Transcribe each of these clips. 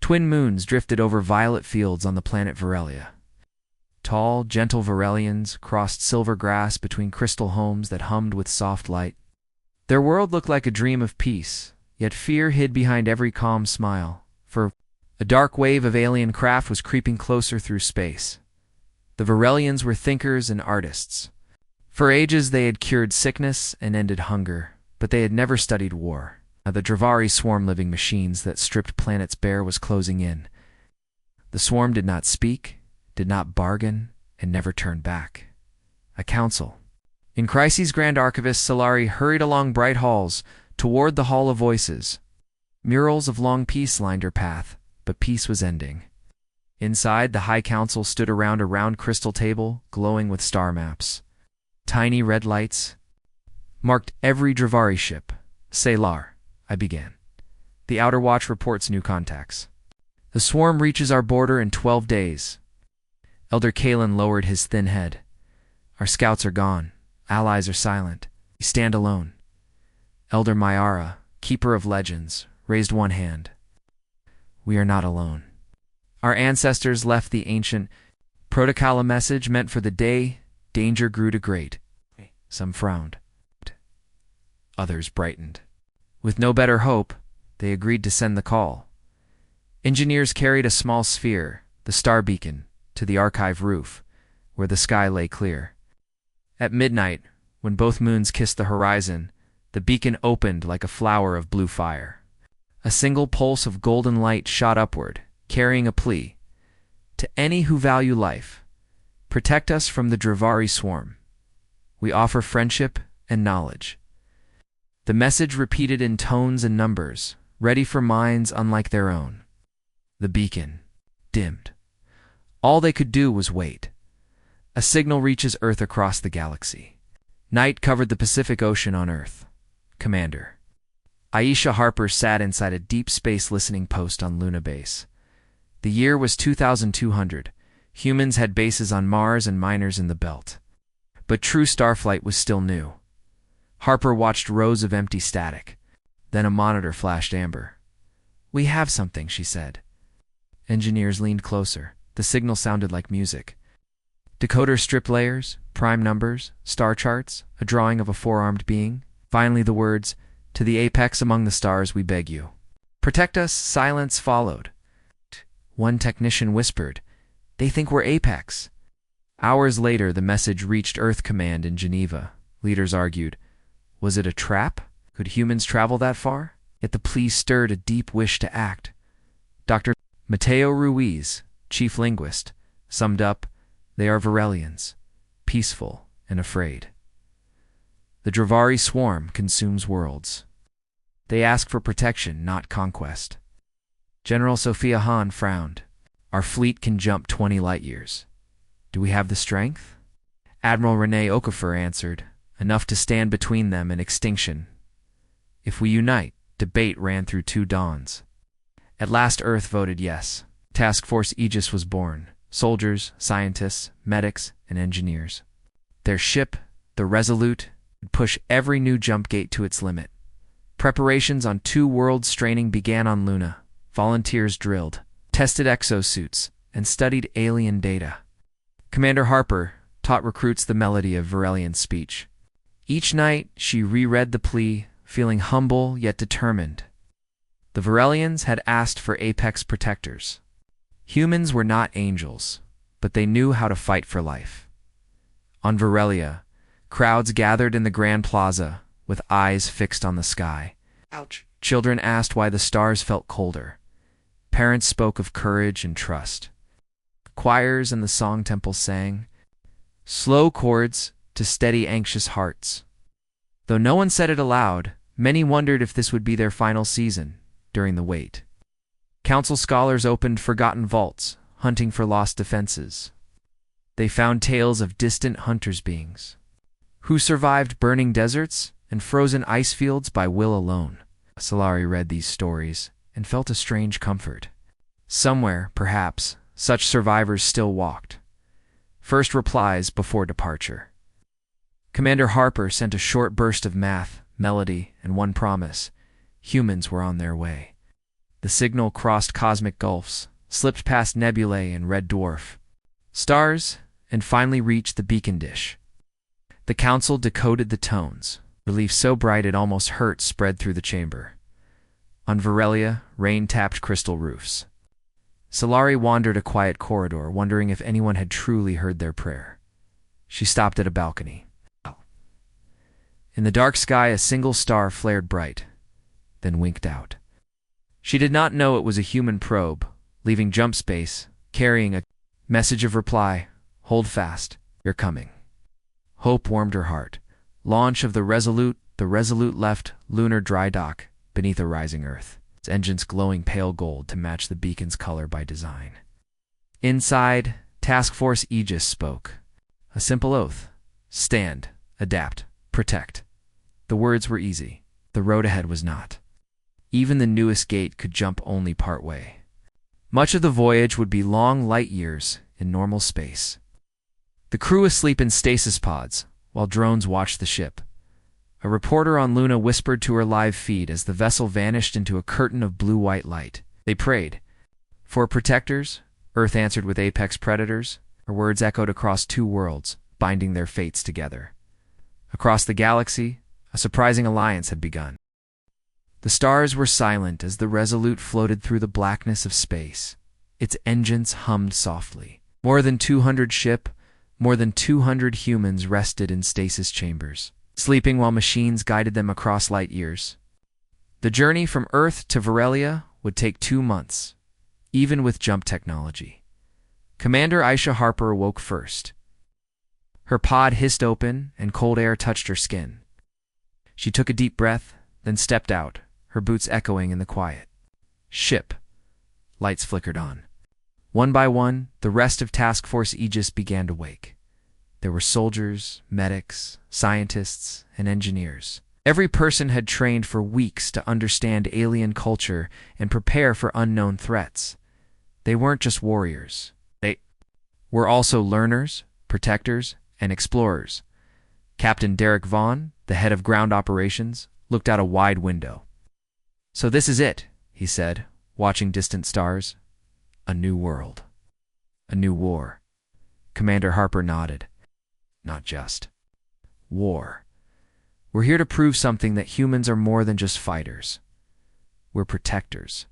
Twin moons drifted over violet fields on the planet Varelia. Tall, gentle Varelians crossed silver grass between crystal homes that hummed with soft light. Their world looked like a dream of peace, yet fear hid behind every calm smile, for a dark wave of alien craft was creeping closer through space. The Varelians were thinkers and artists. For ages they had cured sickness and ended hunger, but they had never studied war. The Dravari swarm living machines that stripped planets bare was closing in. The swarm did not speak, did not bargain, and never turned back. A council. In Chryse's Grand Archivist, Solari hurried along bright halls toward the Hall of Voices. Murals of long peace lined her path, but peace was ending. Inside, the High Council stood around a round crystal table, glowing with star maps. Tiny red lights marked every Dravari ship. Salar, I began. The Outer Watch reports new contacts. The swarm reaches our border in 12 days. Elder Kalen lowered his thin head. Our scouts are gone. Allies are silent. We stand alone. Elder Mayara, keeper of legends, raised one hand. We are not alone. Our ancestors left the ancient protocol, a message meant for the day danger grew to great. Some frowned. Others brightened. With no better hope, they agreed to send the call. Engineers carried a small sphere, the star beacon, to the archive roof, where the sky lay clear. At midnight, when both moons kissed the horizon, the beacon opened like a flower of blue fire. A single pulse of golden light shot upward, carrying a plea. To any who value life, protect us from the Dravari swarm. We offer friendship and knowledge. The message repeated in tones and numbers, ready for minds unlike their own. The beacon dimmed. All they could do was wait. A signal reaches Earth across the galaxy. Night covered the Pacific Ocean on Earth. Commander. Aisha Harper sat inside a deep space listening post on Luna Base. The year was 2200. Humans had bases on Mars and miners in the belt. But true starflight was still new. Harper watched rows of empty static. Then a monitor flashed amber. We have something, she said. Engineers leaned closer. The signal sounded like music. Decoder strip layers, prime numbers, star charts, a drawing of a four-armed being. Finally the words, "To the apex among the stars we beg you. Protect us." Silence followed. One technician whispered, "They think we're Apex." Hours later, the message reached Earth Command in Geneva. Leaders argued. Was it a trap? Could humans travel that far? Yet the plea stirred a deep wish to act. Dr. Mateo Ruiz, chief linguist, summed up, "They are Varelians, peaceful and afraid. The Dravari swarm consumes worlds. They ask for protection, not conquest." General Sophia Hahn frowned. "Our fleet can jump 20 light-years. Do we have the strength?" Admiral Rene Okafor answered, "Enough to stand between them and extinction. If we unite." Debate ran through 2 dawns. At last Earth voted yes. Task Force Aegis was born. Soldiers, scientists, medics, and engineers. Their ship, the Resolute, would push every new jump gate to its limit. Preparations on 2 worlds training began on Luna. Volunteers drilled, tested exosuits, and studied alien data. Commander Harper taught recruits the melody of Varelian speech. Each night, she reread the plea, feeling humble yet determined. The Varelians had asked for apex protectors. Humans were not angels, but they knew how to fight for life. On Varelia, crowds gathered in the Grand Plaza, with eyes fixed on the sky. Ouch. Children asked why the stars felt colder. Parents spoke of courage and trust. Choirs and the song temple sang, slow chords to steady anxious hearts. Though no one said it aloud, many wondered if this would be their final season. During the wait, council scholars opened forgotten vaults, hunting for lost defenses. They found tales of distant hunters' beings, who survived burning deserts and frozen ice fields by will alone. Solari read these stories and felt a strange comfort. Somewhere, perhaps, such survivors still walked. First replies before departure. Commander Harper sent a short burst of math, melody, and one promise. Humans were on their way. The signal crossed cosmic gulfs, slipped past nebulae and red dwarf stars, and finally reached the beacon dish. The council decoded the tones. Relief so bright it almost hurt spread through the chamber. On Varelia, rain tapped crystal roofs. Solari wandered a quiet corridor, wondering if anyone had truly heard their prayer. She stopped at a balcony. In the dark sky, a single star flared bright, then winked out. She did not know it was a human probe, leaving jump space, carrying a message of reply: "Hold fast, you're coming." Hope warmed her heart. Launch of the Resolute left lunar dry dock beneath a rising Earth, its engines glowing pale gold to match the beacon's color by design. Inside, Task Force Aegis spoke. A simple oath: stand, adapt, protect. The words were easy. The road ahead was not. Even the newest gate could jump only part way. Much of the voyage would be long light years in normal space. The crew asleep in stasis pods, while drones watched the ship. A reporter on Luna whispered to her live feed as the vessel vanished into a curtain of blue-white light. They prayed. For protectors, Earth answered with apex predators. Her words echoed across two worlds, binding their fates together. Across the galaxy, a surprising alliance had begun. The stars were silent as the Resolute floated through the blackness of space. Its engines hummed softly. More than 200 ship, more than 200 humans rested in stasis chambers, sleeping while machines guided them across light years. The journey from Earth to Varelia would take 2 months, even with jump technology. Commander Aisha Harper awoke first. Her pod hissed open and cold air touched her skin. She took a deep breath, then stepped out, her boots echoing in the quiet. Ship. Lights flickered on. One by one, the rest of Task Force Aegis began to wake. There were soldiers, medics, scientists, and engineers. Every person had trained for weeks to understand alien culture and prepare for unknown threats. They weren't just warriors. They were also learners, protectors, and explorers. Captain Derek Vaughn, the head of ground operations, looked out a wide window. "So this is it," he said, watching distant stars. "A new world. A new war." Commander Harper nodded. "Not just war. We're here to prove something, that humans are more than just fighters. We're protectors.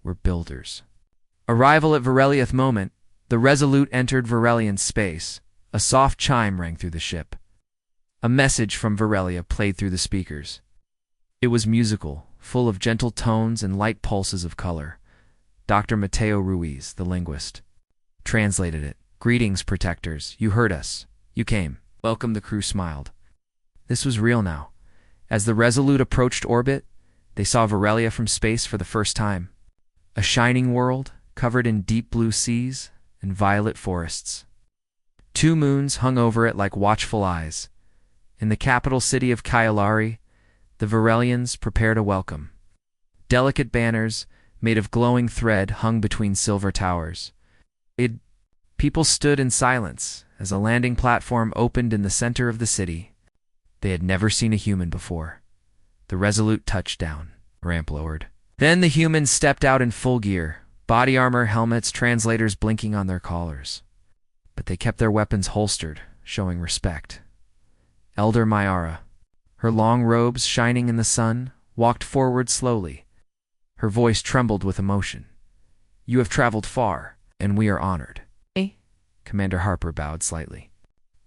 We're builders." Arrival at Vareliath moment, the Resolute entered Varelian space. A soft chime rang through the ship. A message from Varelia played through the speakers. It was musical, full of gentle tones and light pulses of color. Dr. Mateo Ruiz, the linguist, translated it. "Greetings, protectors. You heard us. You came." "Welcome," the crew smiled. This was real now. As the Resolute approached orbit, they saw Varelia from space for the first time. A shining world, covered in deep blue seas and violet forests. 2 moons hung over it like watchful eyes. In the capital city of Kyalari, the Varelians prepared a welcome. Delicate banners, made of glowing thread, hung between silver towers. People stood in silence as a landing platform opened in the center of the city. They had never seen a human before. The Resolute touched down. Ramp lowered. Then the humans stepped out in full gear, body armor, helmets, translators blinking on their collars. But they kept their weapons holstered, showing respect. Elder Mayara, her long robes shining in the sun, walked forward slowly. Her voice trembled with emotion. "You have traveled far, and we are honored." Commander Harper bowed slightly.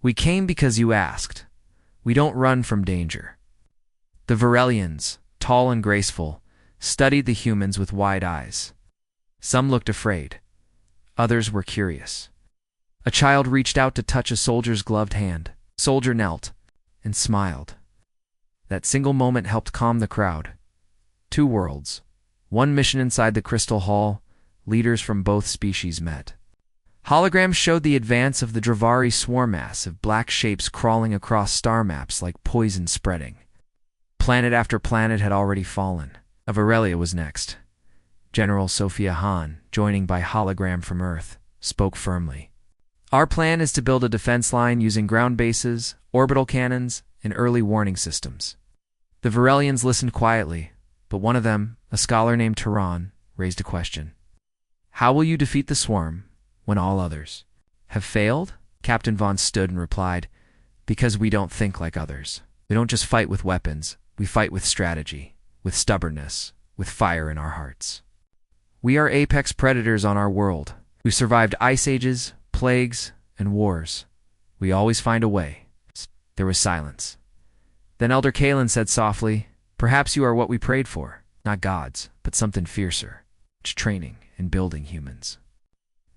"We came because you asked. We don't run from danger." The Varelians, tall and graceful, studied the humans with wide eyes. Some looked afraid. Others were curious. A child reached out to touch a soldier's gloved hand. Soldier knelt and smiled. That single moment helped calm the crowd. 2 worlds. 1 mission inside the Crystal Hall. Leaders from both species met. Holograms showed the advance of the Dravari swarm mass of black shapes crawling across star maps like poison spreading. Planet after planet had already fallen. Varelia was next. General Sophia Hahn, joining by hologram from Earth, spoke firmly. "Our plan is to build a defense line using ground bases, orbital cannons, and early warning systems." The Varelians listened quietly, but one of them, A scholar named Tehran raised a question. How will you defeat the swarm when all others have failed? Captain Vaughn stood and replied, because we don't think like others. We don't just fight with weapons, we fight with strategy, with stubbornness, with fire in our hearts. We are apex predators on our world. We survived ice ages, plagues, and wars. We always find a way. There was silence. Then Elder Kalen said softly, perhaps you are what we prayed for, not gods, but something fiercer. It's training and building humans.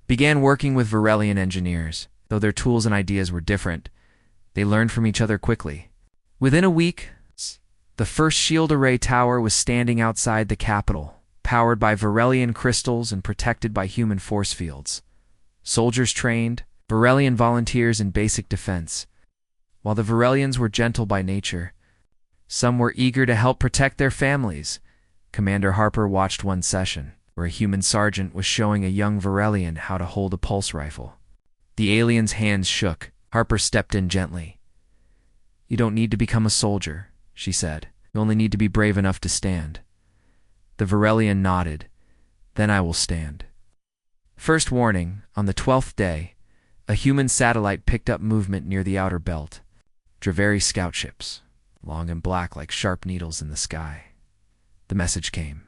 Began working with Varelian engineers. Though their tools and ideas were different, they learned from each other quickly. Within a week, the first shield array tower was standing outside the capital, powered by Varelian crystals and protected by human force fields. Soldiers trained, Varelian volunteers in basic defense. While the Varelians were gentle by nature, some were eager to help protect their families. Commander Harper watched one session, where a human sergeant was showing a young Varelian how to hold a pulse rifle. The alien's hands shook. Harper stepped in gently. You don't need to become a soldier, she said. You only need to be brave enough to stand. The Varelian nodded. Then I will stand. First warning, on the 12th day, a human satellite picked up movement near the outer belt. Draveri scout ships, long and black like sharp needles in the sky. The message came.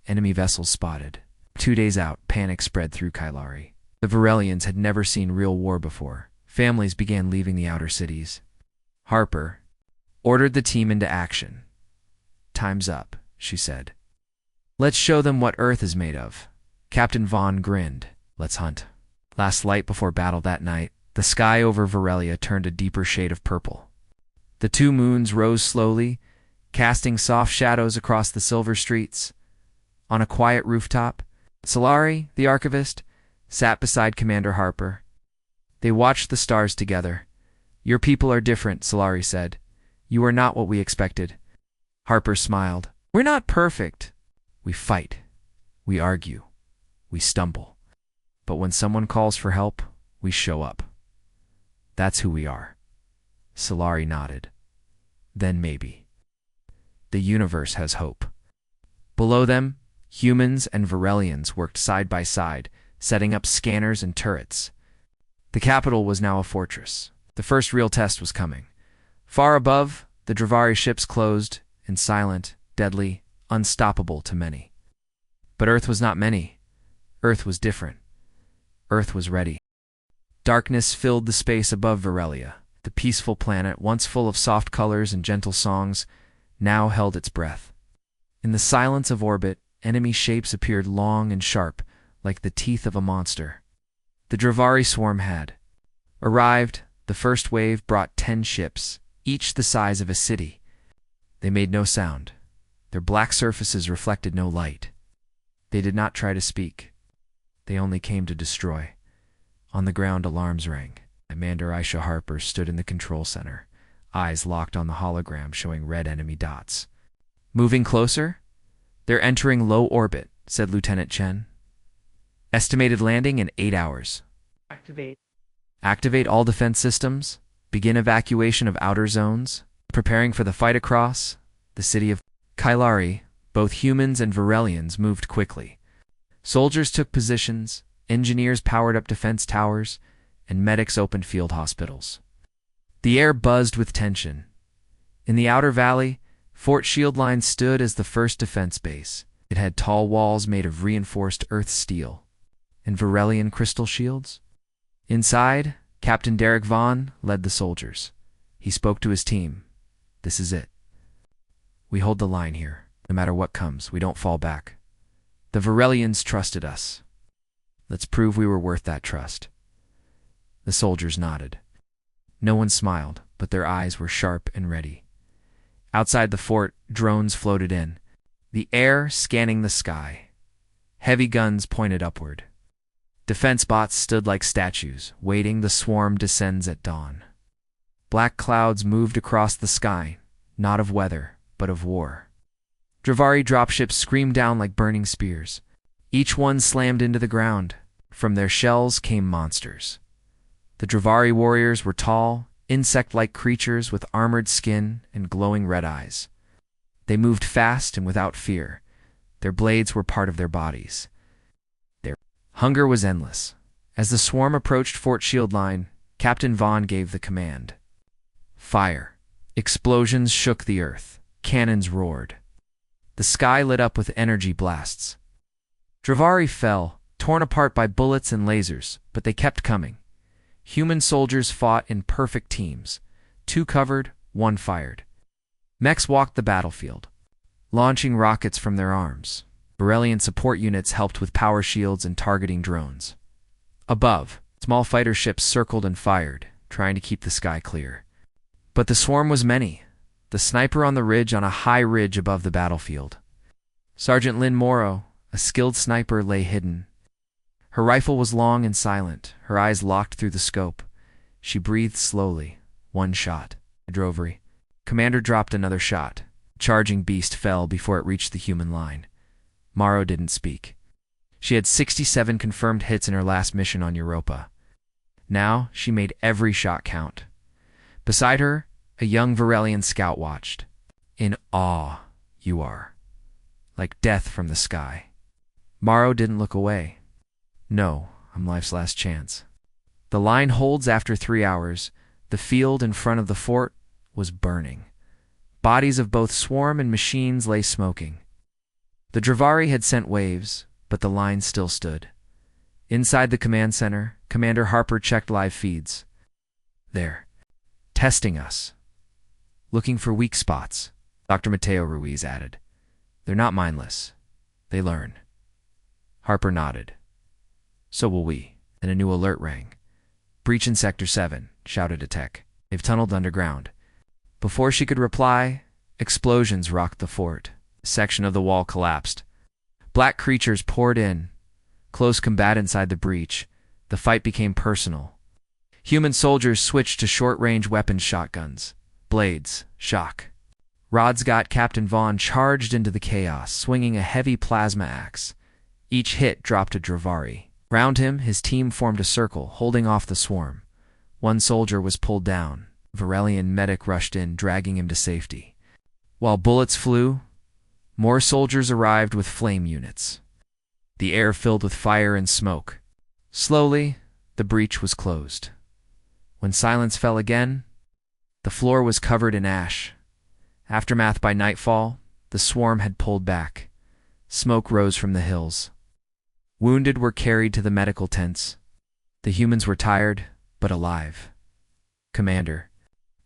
Enemy vessels spotted. 2 days out, panic spread through Kailari. The Varelians had never seen real war before. Families began leaving the outer cities. Harper ordered the team into action. Time's up, she said. Let's show them what Earth is made of. Captain Vaughn grinned. Let's hunt. Last light before battle that night, the sky over Varelia turned a deeper shade of purple. The 2 moons rose slowly, casting soft shadows across the silver streets. On a quiet rooftop, Solari, the archivist, sat beside Commander Harper. They watched the stars together. Your people are different, Solari said. You are not what we expected. Harper smiled. We're not perfect. We fight. We argue. We stumble. But when someone calls for help, we show up. That's who we are. Solari nodded. Then maybe. The universe has hope. Below them, humans and Varelians worked side by side, setting up scanners and turrets. The capital was now a fortress. The first real test was coming. Far above, the Dravari ships closed, and silent, deadly, unstoppable to many. But Earth was not many. Earth was different. Earth was ready. Darkness filled the space above Varelia. The peaceful planet, once full of soft colors and gentle songs, now held its breath. In the silence of orbit, enemy shapes appeared long and sharp, like the teeth of a monster. The Dravari swarm had arrived. The first wave brought 10 ships, each the size of a city. They made no sound. Their black surfaces reflected no light. They did not try to speak. They only came to destroy. On the ground, alarms rang. Commander Aisha Harper stood in the control center, eyes locked on the hologram showing red enemy dots. Moving closer? They're entering low orbit, said Lieutenant Chen. Estimated landing in 8 hours. Activate. Activate all defense systems. Begin evacuation of outer zones. Preparing for the fight across the city of Kailari. Both humans and Varelians moved quickly. Soldiers took positions, engineers powered up defense towers, and medics opened field hospitals. The air buzzed with tension. In the outer valley, Fort Shieldline stood as the first defense base. It had tall walls made of reinforced earth steel and Varelian crystal shields. Inside, Captain Derek Vaughn led the soldiers. He spoke to his team. This is it. We hold the line here. No matter what comes, we don't fall back. The Varelians trusted us. Let's prove we were worth that trust. The soldiers nodded. No one smiled, but their eyes were sharp and ready. Outside the fort, drones floated in, the air scanning the sky. Heavy guns pointed upward. Defense bots stood like statues, waiting. The swarm descends at dawn. Black clouds moved across the sky, not of weather, but of war. Dravari dropships screamed down like burning spears. Each one slammed into the ground. From their shells came monsters. The Dravari warriors were tall, insect-like creatures with armored skin and glowing red eyes. They moved fast and without fear. Their blades were part of their bodies. Their hunger was endless. As the swarm approached Fort Shield Line, Captain Vaughn gave the command. Fire. Explosions shook the earth. Cannons roared. The sky lit up with energy blasts. Dravari fell, torn apart by bullets and lasers, but they kept coming. Human soldiers fought in perfect teams. 2 covered, 1 fired. Mechs walked the battlefield, launching rockets from their arms. Varelian support units helped with power shields and targeting drones. Above, small fighter ships circled and fired, trying to keep the sky clear. But the swarm was many. The sniper on the ridge on a high ridge above the battlefield. Sergeant Lynn Morrow, a skilled sniper, lay hidden. Her rifle was long and silent, her eyes locked through the scope. She breathed slowly. 1 shot. Drovery. Commander dropped another shot. Charging beast fell before it reached the human line. Morrow didn't speak. She had 67 confirmed hits in her last mission on Europa. Now she made every shot count. Beside her, a young Varelian scout watched. In awe, you are. Like death from the sky. Morrow didn't look away. No, I'm life's last chance. The line holds after 3 hours. The field in front of the fort was burning. Bodies of both swarm and machines lay smoking. The Dravari had sent waves, but the line still stood. Inside the command center, Commander Harper checked live feeds. They're testing us. Looking for weak spots, Dr. Mateo Ruiz added. They're not mindless. They learn. Harper nodded. So will we. And a new alert rang. Breach in Sector 7, shouted a tech. They've tunneled underground. Before she could reply, explosions rocked the fort. A section of the wall collapsed. Black creatures poured in. Close combat inside the breach. The fight became personal. Human soldiers switched to short-range weapons shotguns. Blades. Shock. Rodscott Captain Vaughn charged into the chaos, swinging a heavy plasma axe. Each hit dropped a Dravari. Round him, his team formed a circle, holding off the swarm. 1 soldier was pulled down. Varelian medic rushed in, dragging him to safety. While bullets flew, more soldiers arrived with flame units. The air filled with fire and smoke. Slowly, the breach was closed. When silence fell again, the floor was covered in ash. Aftermath by nightfall, the swarm had pulled back. Smoke rose from the hills. Wounded were carried to the medical tents. The humans were tired, but alive. Commander.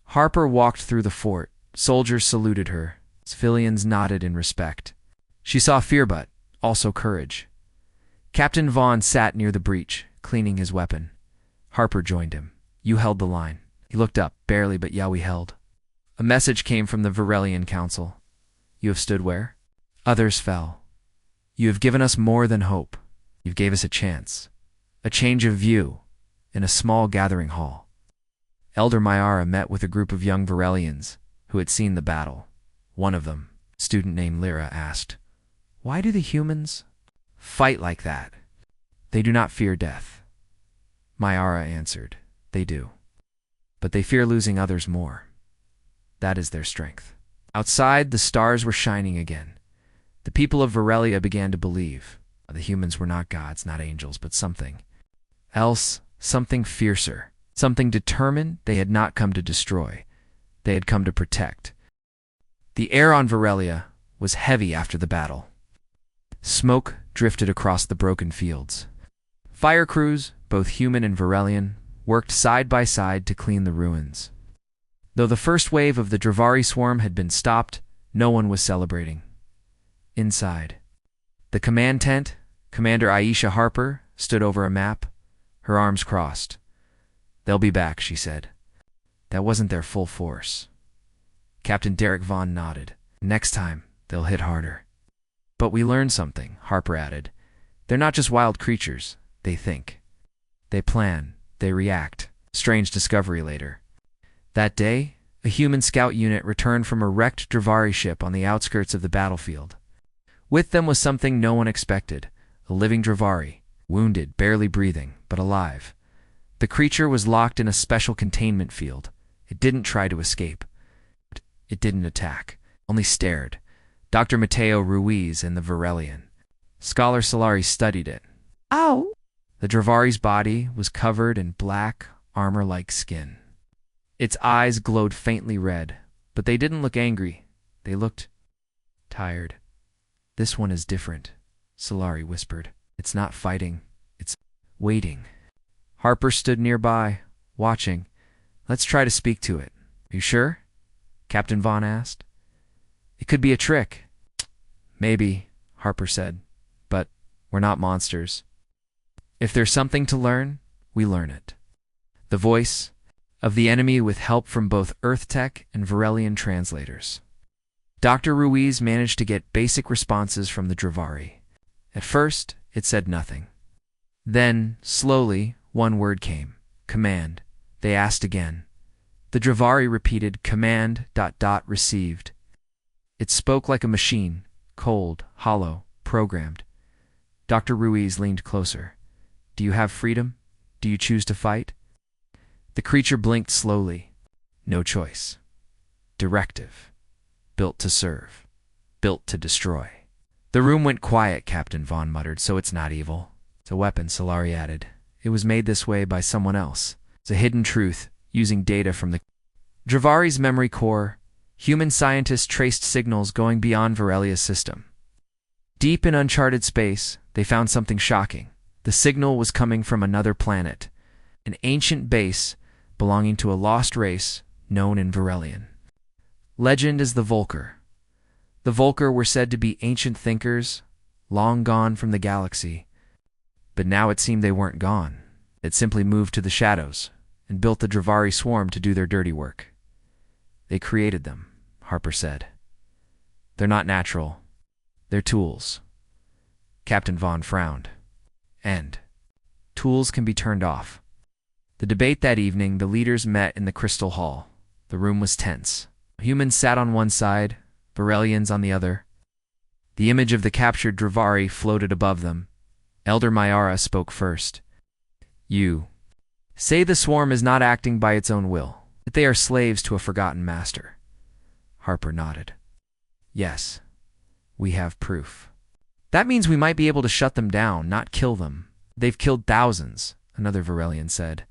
Harper walked through the fort. Soldiers saluted her. Civilians nodded in respect. She saw fear but also courage. Captain Vaughn sat near the breach, cleaning his weapon. Harper joined him. You held the line. He looked up, barely, but yeah, we held. A message came from the Varelian Council. You have stood where? Others fell. You have given us more than hope. You gave us a chance. A change of view. In a small gathering hall. Elder Mayara met with a group of young Varelians who had seen the battle. One of them, a student named Lyra, asked, Why do the humans fight like that? They do not fear death. Mayara answered, They do. But they fear losing others more. That is their strength. Outside, the stars were shining again. The people of Varelia began to believe. The humans were not gods, not angels, but something else, something fiercer, something determined they had not come to destroy. They had come to protect. The air on Varelia was heavy after the battle. Smoke drifted across the broken fields. Fire crews, both human and Varelian, worked side by side to clean the ruins. Though the first wave of the Dravari swarm had been stopped, no one was celebrating. Inside the command tent, Commander Aisha Harper stood over a map, her arms crossed. They'll be back, she said. That wasn't their full force. Captain Derek Vaughn nodded. Next time, they'll hit harder. But we learned something, Harper added. They're not just wild creatures. They think. They plan. They react. Strange discovery later. That day, a human scout unit returned from a wrecked Dravari ship on the outskirts of the battlefield. With them was something no one expected, a living Dravari, wounded, barely breathing, but alive. The creature was locked in a special containment field. It didn't try to escape. It didn't attack, only stared. Dr. Mateo Ruiz and the Varelian. Scholar Solari studied it. Ow! The Dravari's body was covered in black, armor-like skin. Its eyes glowed faintly red, but they didn't look angry. They looked tired. "This one is different," Solari whispered. "It's not fighting. It's waiting." Harper stood nearby, watching. "Let's try to speak to it." "You sure?" Captain Vaughn asked. "It could be a trick." "Maybe," Harper said, "but we're not monsters. If there's something to learn, we learn it." The voice of the enemy with help from both Earth Tech and Varelian translators. Dr. Ruiz managed to get basic responses from the Dravari. At first, it said nothing. Then, slowly, one word came. "Command." They asked again. The Dravari repeated, "Command, ... received." It spoke like a machine, cold, hollow, programmed. Dr. Ruiz leaned closer. "Do you have freedom? Do you choose to fight?" The creature blinked slowly. "No choice. Directive. Built to serve. Built to destroy." The room went quiet, Captain Vaughn muttered. "So it's not evil." "It's a weapon," Solari added. "It was made this way by someone else. It's a hidden truth, using data from the Dravari's memory core. Human scientists traced signals going beyond Varelia's system. Deep in uncharted space, they found something shocking. The signal was coming from another planet, an ancient base belonging to a lost race known in Varelian. Legend is the Volker. The Volker were said to be ancient thinkers, long gone from the galaxy. But now it seemed they weren't gone. They'd simply moved to the shadows and built the Dravari swarm to do their dirty work. "They created them," Harper said. "They're not natural. They're tools." Captain Vaughn frowned. "And tools can be turned off." The debate that evening, the leaders met in the Crystal Hall. The room was tense. Humans sat on one side, Varelians on the other. The image of the captured Dravari floated above them. Elder Mayara spoke first. "You say the swarm is not acting by its own will, that they are slaves to a forgotten master." Harper nodded. "Yes, we have proof." "That means we might be able to shut them down, not kill them." "They've killed thousands," another Varelian said.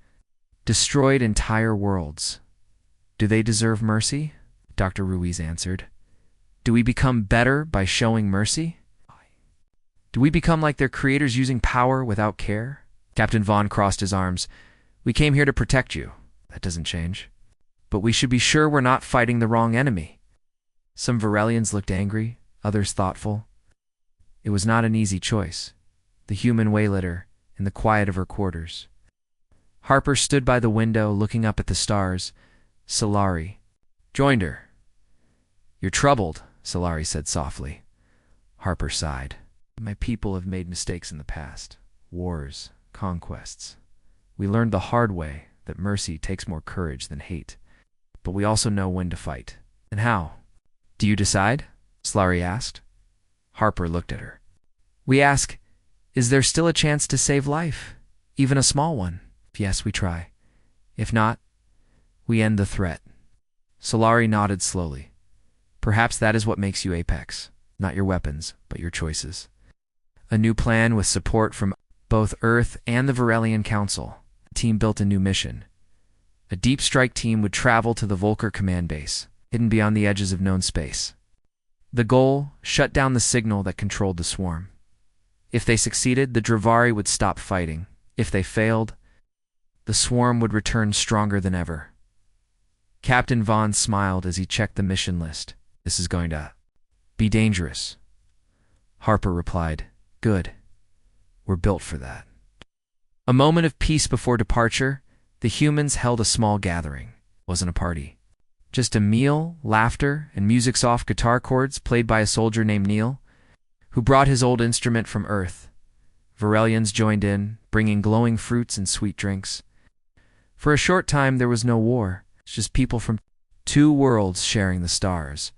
"Destroyed entire worlds. Do they deserve mercy?" Dr. Ruiz answered. "Do we become better by showing mercy? Do we become like their creators, using power without care?" Captain Vaughn crossed his arms. "We came here to protect you. That doesn't change. But we should be sure we're not fighting the wrong enemy." Some Varelians looked angry, others thoughtful. It was not an easy choice. The human waylaid her in the quiet of her quarters. Harper stood by the window, looking up at the stars. Solari joined her. "You're troubled," Solari said softly. Harper sighed. "My people have made mistakes in the past. Wars, conquests. We learned the hard way that mercy takes more courage than hate. But we also know when to fight. And how." "Do you decide?" Solari asked. Harper looked at her. "We ask, is there still a chance to save life? Even a small one? If yes, we try. If not, we end the threat." Solari nodded slowly. "Perhaps that is what makes you Apex. Not your weapons, but your choices." A new plan with support from both Earth and the Varelian Council. The team built a new mission. A deep strike team would travel to the Volker command base, hidden beyond the edges of known space. The goal, shut down the signal that controlled the swarm. If they succeeded, the Dravari would stop fighting. If they failed, the swarm would return stronger than ever. Captain Vaughn smiled as he checked the mission list. "This is going to be dangerous." Harper replied, "Good. We're built for that." A moment of peace before departure, the humans held a small gathering. It wasn't a party. Just a meal, laughter, and music's soft guitar chords played by a soldier named Neil, who brought his old instrument from Earth. Varelians joined in, bringing glowing fruits and sweet drinks. For a short time there was no war, just people from two worlds sharing the stars.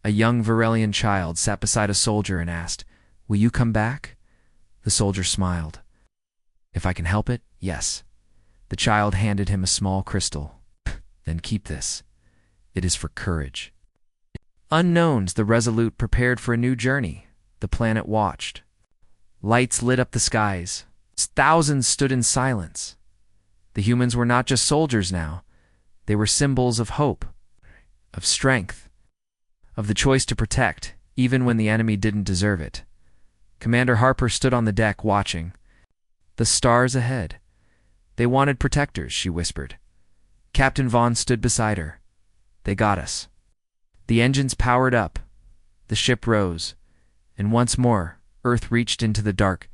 A young Varelian child sat beside a soldier and asked, "Will you come back?" The soldier smiled. "If I can help it, yes." The child handed him a small crystal. "Then keep this. It is for courage." Unknowns, the Resolute prepared for a new journey. The planet watched. Lights lit up the skies. Thousands stood in silence. The humans were not just soldiers now. They were symbols of hope, of strength, of the choice to protect, even when the enemy didn't deserve it. Commander Harper stood on the deck watching. The stars ahead. They wanted protectors, she whispered. Captain Vaughn stood beside her. They got us. The engines powered up. The ship rose. And once more, Earth reached into the dark,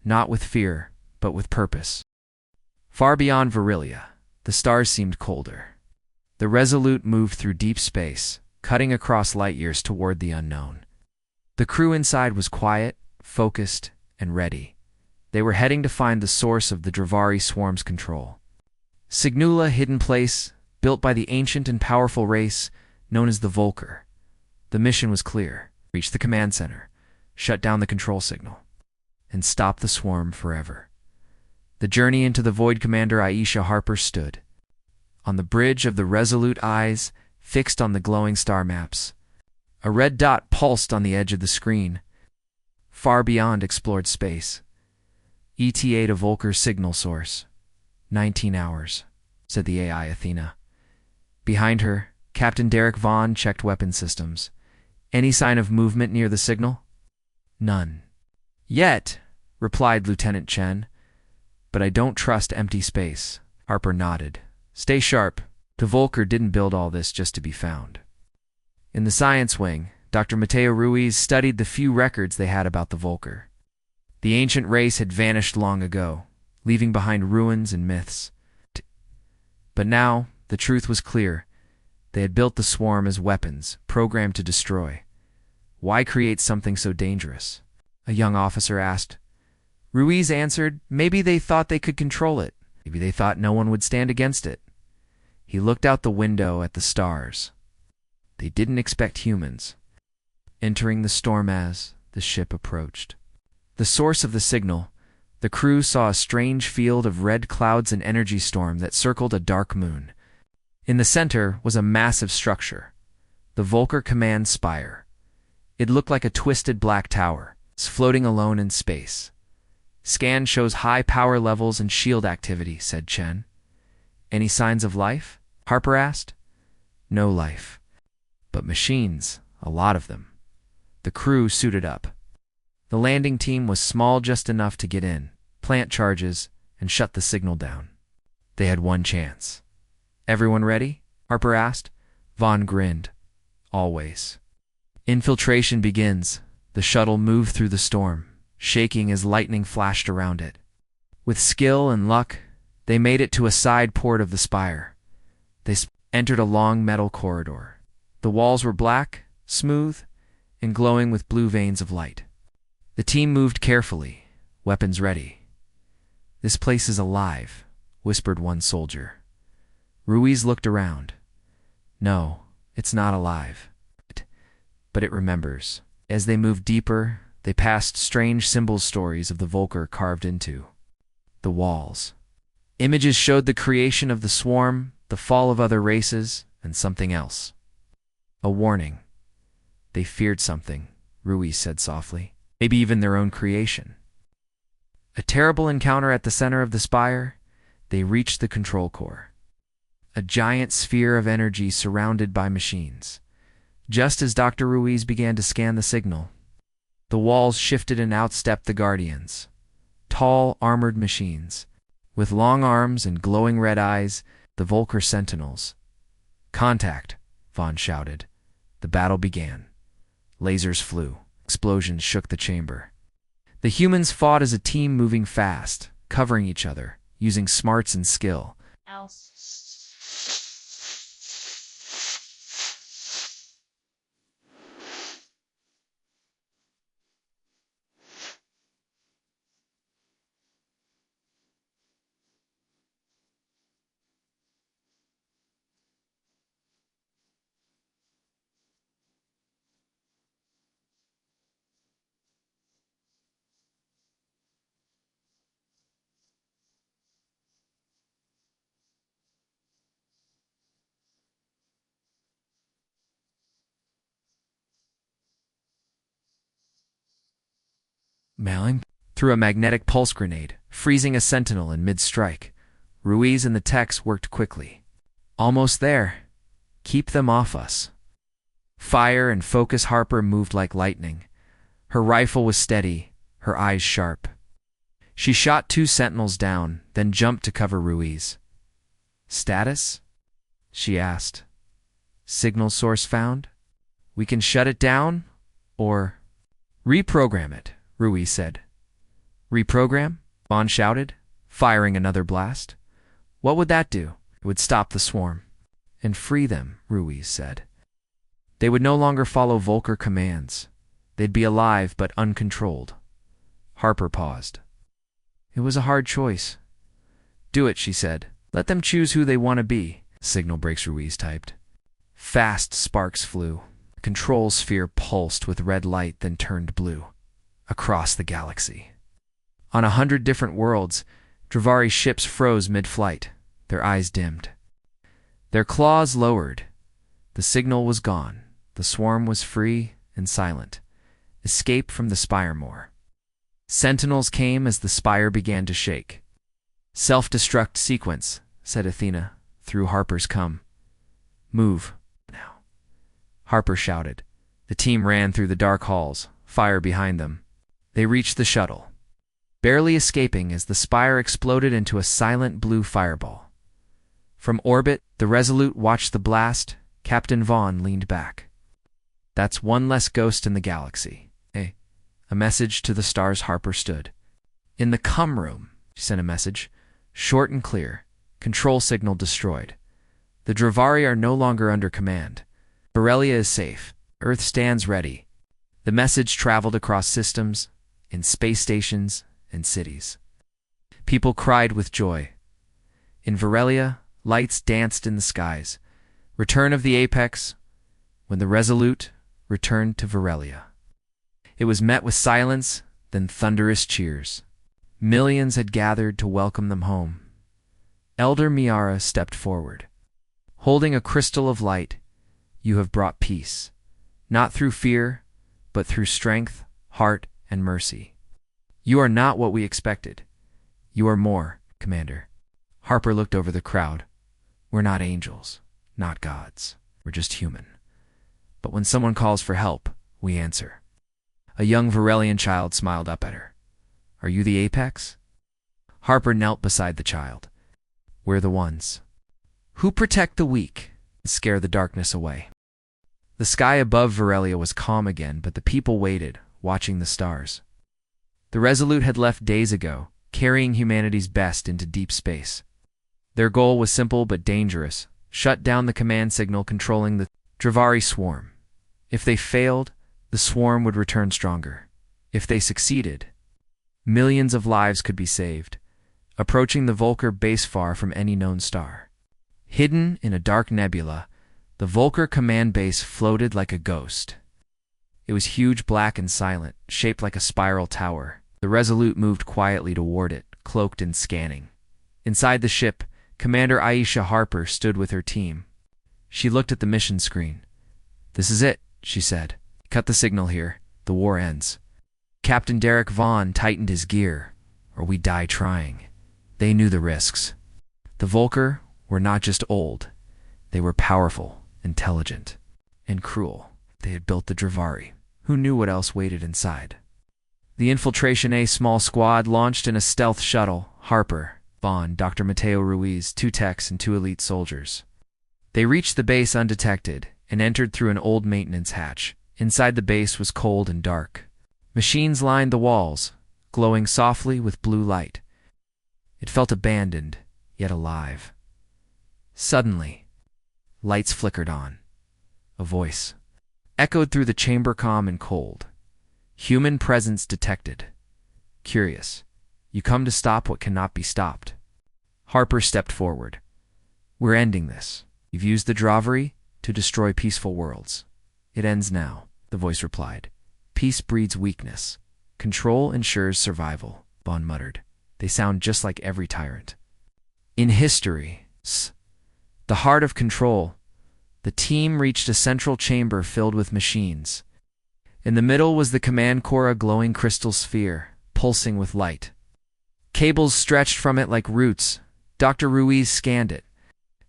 not with fear, but with purpose. Far beyond Virilia, the stars seemed colder. The Resolute moved through deep space, cutting across light years toward the unknown. The crew inside was quiet, focused, and ready. They were heading to find the source of the Dravari swarm's control. Signula, hidden place, built by the ancient and powerful race known as the Volker. The mission was clear. Reach the command center, shut down the control signal, and stop the swarm forever. The journey into the void. Commander Aisha Harper stood. On the bridge of the Resolute, eyes fixed on the glowing star maps. A red dot pulsed on the edge of the screen. Far beyond explored space. ETA to Volker signal source. 19 hours, said the AI Athena. Behind her, Captain Derek Vaughn checked weapon systems. Any sign of movement near the signal? None. Yet, replied Lieutenant Chen. But I don't trust empty space. Harper nodded. Stay sharp. The Volker didn't build all this just to be found. In the science wing, Dr. Mateo Ruiz studied the few records they had about the Volker. The ancient race had vanished long ago, leaving behind ruins and myths. But now, the truth was clear. They had built the swarm as weapons, programmed to destroy. Why create something so dangerous? A young officer asked. Ruiz answered, maybe they thought they could control it. Maybe they thought no one would stand against it. He looked out the window at the stars. They didn't expect humans. Entering the storm as the ship approached. The source of the signal, the crew saw a strange field of red clouds and energy storm that circled a dark moon. In the center was a massive structure, the Volker Command Spire. It looked like a twisted black tower, floating alone in space. Scan shows high power levels and shield activity, said Chen. Any signs of life? Harper asked. No life. But machines, a lot of them. The crew suited up. The landing team was small, just enough to get in, plant charges, and shut the signal down. They had one chance. Everyone ready? Harper asked. Vaughn grinned. Always. Infiltration begins. The shuttle moved through the storm, shaking as lightning flashed around it. With skill and luck, they made it to a side port of the spire. They entered a long metal corridor. The walls were black, smooth, and glowing with blue veins of light. The team moved carefully, weapons ready. This place is alive, whispered one soldier. Ruiz looked around. No, it's not alive. But it remembers. As they moved deeper, they passed strange symbol stories of the Volker carved into the walls. Images showed the creation of the swarm, the fall of other races, and something else. A warning. They feared something, Ruiz said softly. Maybe even their own creation. A terrible encounter at the center of the spire. They reached the control core. A giant sphere of energy surrounded by machines. Just as Dr. Ruiz began to scan the signal, the walls shifted and out stepped the Guardians. Tall, armored machines. With long arms and glowing red eyes, the Volker Sentinels. Contact, Vaughn shouted. The battle began. Lasers flew. Explosions shook the chamber. The humans fought as a team, moving fast, covering each other, using smarts and skill. Mailing threw a magnetic pulse grenade, freezing a sentinel in mid-strike. Ruiz and the techs worked quickly. Almost there. Keep them off us. Fire and focus. Harper moved like lightning. Her rifle was steady, her eyes sharp. She shot 2 sentinels down, then jumped to cover Ruiz. Status? She asked. Signal source found? We can shut it down, or reprogram it, Ruiz said. Reprogram? Vaughn shouted, firing another blast. What would that do? It would stop the swarm. And free them, Ruiz said. They would no longer follow Volker commands. They'd be alive but uncontrolled. Harper paused. It was a hard choice. Do it, she said. Let them choose who they want to be. Signal breaks, Ruiz typed. Fast sparks flew. The control sphere pulsed with red light, then turned blue. Across the galaxy. On 100 different worlds, Dravari ships froze mid-flight. Their eyes dimmed. Their claws lowered. The signal was gone. The swarm was free and silent. Escape from the spire more. Sentinels came as the spire began to shake. Self-destruct sequence, said Athena, through Harper's come. Move, now. Harper shouted. The team ran through the dark halls, fire behind them. They reached the shuttle, barely escaping as the spire exploded into a silent blue fireball. From orbit, the Resolute watched the blast. Captain Vaughn leaned back. That's one less ghost in the galaxy. A message to the stars. Harper stood. In the come room, she sent a message, short and clear. Control signal destroyed. The Dravari are no longer under command. Varelia is safe. Earth stands ready. The message traveled across systems, in space stations, and cities. People cried with joy. In Varelia, lights danced in the skies. Return of the Apex, when the Resolute returned to Varelia. It was met with silence, then thunderous cheers. Millions had gathered to welcome them home. Elder Miara stepped forward. Holding a crystal of light, you have brought peace, not through fear, but through strength, heart, and mercy. You are not what we expected. You are more, Commander. Harper looked over the crowd. We're not angels, not gods. We're just human. But when someone calls for help, we answer. A young Varelian child smiled up at her. Are you the Apex? Harper knelt beside the child. We're the ones who protect the weak and scare the darkness away. The sky above Varelia was calm again, but the people waited, watching the stars. The Resolute had left days ago, carrying humanity's best into deep space. Their goal was simple but dangerous: shut down the command signal controlling the Dravari swarm. If they failed, the swarm would return stronger. If they succeeded, millions of lives could be saved, approaching the Volker base far from any known star. Hidden in a dark nebula, the Volker command base floated like a ghost. It was huge, black, and silent, shaped like a spiral tower. The Resolute moved quietly toward it, cloaked and scanning. Inside the ship, Commander Aisha Harper stood with her team. She looked at the mission screen. This is it, she said. Cut the signal here. The war ends. Captain Derek Vaughn tightened his gear, or we die trying. They knew the risks. The Volker were not just old. They were powerful, intelligent, and cruel. They had built the Dravari. Who knew what else waited inside? The Infiltration A small squad launched in a stealth shuttle. Harper, Vaughn, Dr. Mateo Ruiz, 2 techs, and 2 elite soldiers. They reached the base undetected and entered through an old maintenance hatch. Inside the base was cold and dark. Machines lined the walls, glowing softly with blue light. It felt abandoned, yet alive. Suddenly, lights flickered on. A voice echoed through the chamber, calm and cold. Human presence detected. Curious. You come to stop what cannot be stopped. Harper stepped forward. We're ending this. You've used the Dravari to destroy peaceful worlds. It ends now, the voice replied. Peace breeds weakness. Control ensures survival, Vaughn muttered. They sound just like every tyrant. In history, the heart of control, the team reached a central chamber filled with machines. In the middle was the command core, a glowing crystal sphere, pulsing with light. Cables stretched from it like roots. Dr. Ruiz scanned it.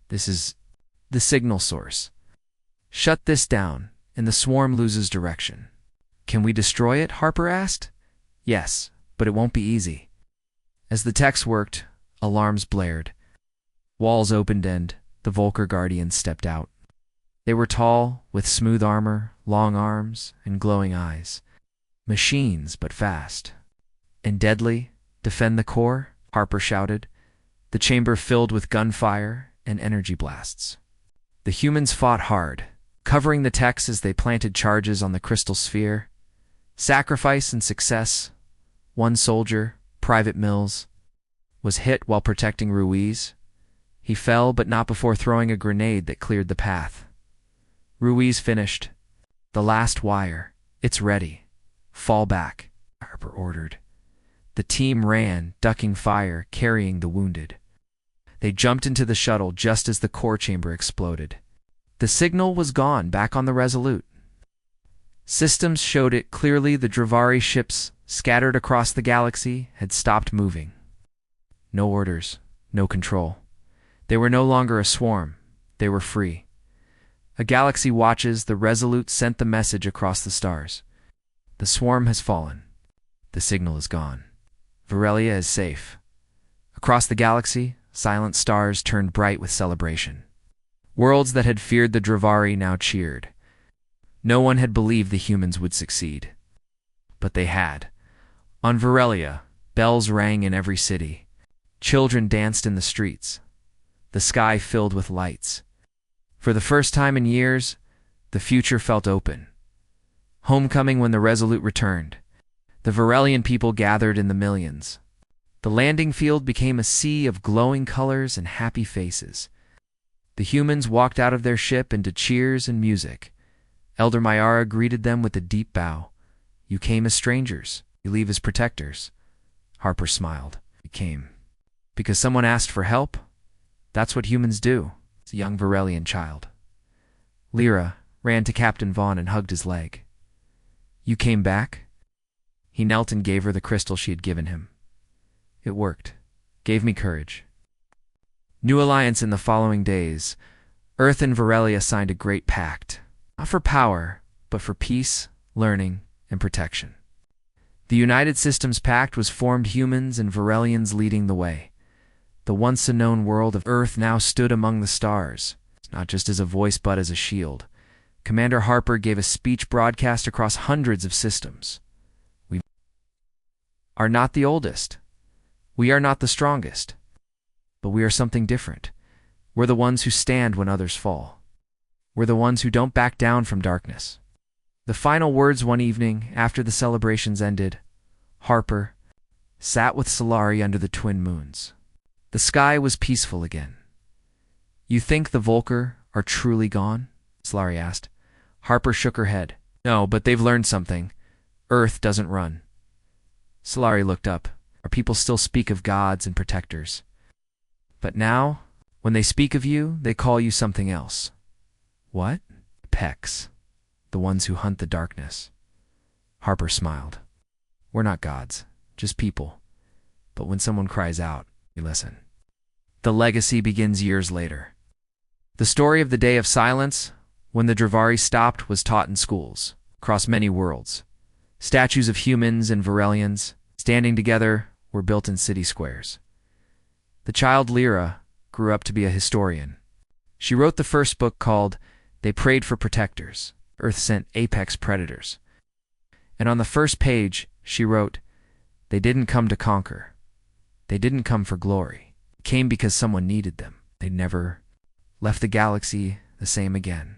This is the signal source. Shut this down, and the swarm loses direction. Can we destroy it? Harper asked. Yes, but it won't be easy. As the techs worked, alarms blared. Walls opened and the Volker Guardians stepped out. They were tall, with smooth armor, long arms, and glowing eyes. Machines, but fast. And deadly. Defend the core, Harper shouted, the chamber filled with gunfire and energy blasts. The humans fought hard, covering the techs as they planted charges on the crystal sphere. Sacrifice and success. One soldier, Private Mills, was hit while protecting Ruiz. He fell, but not before throwing a grenade that cleared the path. Ruiz finished. The last wire. It's ready. Fall back, Harper ordered. The team ran, ducking fire, carrying the wounded. They jumped into the shuttle just as the core chamber exploded. The signal was gone, back on the Resolute. Systems showed it clearly. The Dravari ships, scattered across the galaxy, had stopped moving. No orders, no control. They were no longer a swarm. They were free. A galaxy watches. The Resolute sent the message across the stars. The swarm has fallen. The signal is gone. Varelia is safe. Across the galaxy, silent stars turned bright with celebration. Worlds that had feared the Dravari now cheered. No one had believed the humans would succeed. But they had. On Varelia, bells rang in every city. Children danced in the streets. The sky filled with lights. For the first time in years, the future felt open. Homecoming when the Resolute returned. The Varelian people gathered in the millions. The landing field became a sea of glowing colors and happy faces. The humans walked out of their ship into cheers and music. Elder Mayara greeted them with a deep bow. You came as strangers. You leave as protectors. Harper smiled. You came because someone asked for help? That's what humans do. It's a young Varelian child. Lyra ran to Captain Vaughn and hugged his leg. You came back? He knelt and gave her the crystal she had given him. It worked. Gave me courage. New alliance in the following days. Earth and Varelia signed a great pact. Not for power, but for peace, learning, and protection. The United Systems Pact was formed, humans and Varelians leading the way. The once-unknown world of Earth now stood among the stars, not just as a voice but as a shield. Commander Harper gave a speech broadcast across hundreds of systems. We are not the oldest. We are not the strongest. But we are something different. We're the ones who stand when others fall. We're the ones who don't back down from darkness. The final words one evening, after the celebrations ended, Harper sat with Solari under the twin moons. The sky was peaceful again. You think the Volker are truly gone? Solari asked. Harper shook her head. No, but they've learned something. Earth doesn't run. Solari looked up. Our people still speak of gods and protectors. But now, when they speak of you, they call you something else. What? Pecs. The ones who hunt the darkness. Harper smiled. We're not gods, just people. But when someone cries out, we listen. The legacy begins years later. The story of the Day of Silence, when the Dravari stopped, was taught in schools, across many worlds. Statues of humans and Varelians, standing together, were built in city squares. The child Lyra grew up to be a historian. She wrote the first book called They Prayed for Protectors. Earth sent apex predators. And on the first page, she wrote, They didn't come to conquer. They didn't come for glory. They came because someone needed them. They never left the galaxy the same again.